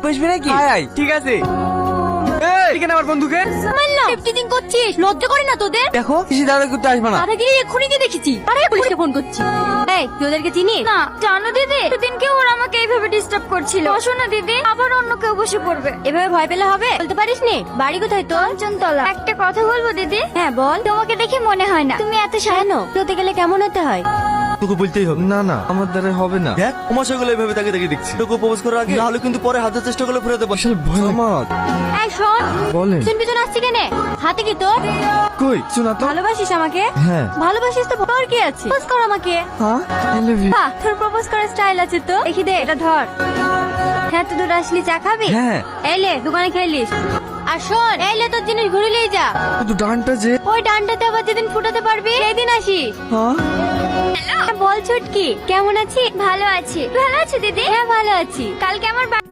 কষবি নাকি? আয় ঠিক আছে। এখানে আমার বন্ধুকে টিচিং করছিস, লজ্জা করে না তোদের? দেখো কিছু দাদা করতে আসবে না। দাদাগিরি এক্ষুনি দিয়ে দেখেছি। আরে পুলিশকে ফোন করছি। এই তুই ওদেরকে চিনিস? না জানো দিদি, সেদিনকে ওরা আমাকে এইভাবে ডিস্টার্ব করছিল। বসো না দিদি, আবার অন্য কেউ বসে পড়বে। এভাবে ভয় পেলে হবে? বলতে পারিস নে? বাড়ি কোথায় তোর? কাঞ্চনতলা। একটা কথা বলবো দিদি? হ্যাঁ বল। তোমাকে দেখে মনে হয় না তুমি এত কেন? তোতে গেলে কেমন হতে হয়? তোকে বলতেই হবে। না না আমার দ্বারা হবে না। দেখ মশাগুলো এইভাবে তাকে দেখে দেখছি। তোকে প্রপোজ করার আগে নাহলে কিন্তু পরে হাতের চেষ্টা করলে ফেরাতে পারছি। ভয় আমার। এই শোন, বলেন। পিছন পিছন আসছি কেনে? হাতে কি তোর? কই শোনা তো। ভালোবাসিস আমাকে? হ্যাঁ। ভালোবাসিস তো তোর কি আছে? প্রপোজ কর আমাকে। হ্যাঁ আই লাভ ইউ। বাহ, তোর প্রপোজ করার স্টাইল আছে তো। দেখি দে, এটা ধর। হ্যাঁ তুই দূর আসলি, চা খাবি? হ্যাঁ। এলে দোকানে খেলিস। আর শোন, এলে তোর জিনিস ঘুরিলেই যা। শুধু ডানটা যে। ওই ডানটাতে আবার যেদিন ফুটাতে পারবি সেদিন আসিস। হ্যাঁ বল ছুটকি, কেমন আছিস? ভালো আছি। ভালো আছি দিদি? হ্যাঁ ভালো আছি। কালকে আমার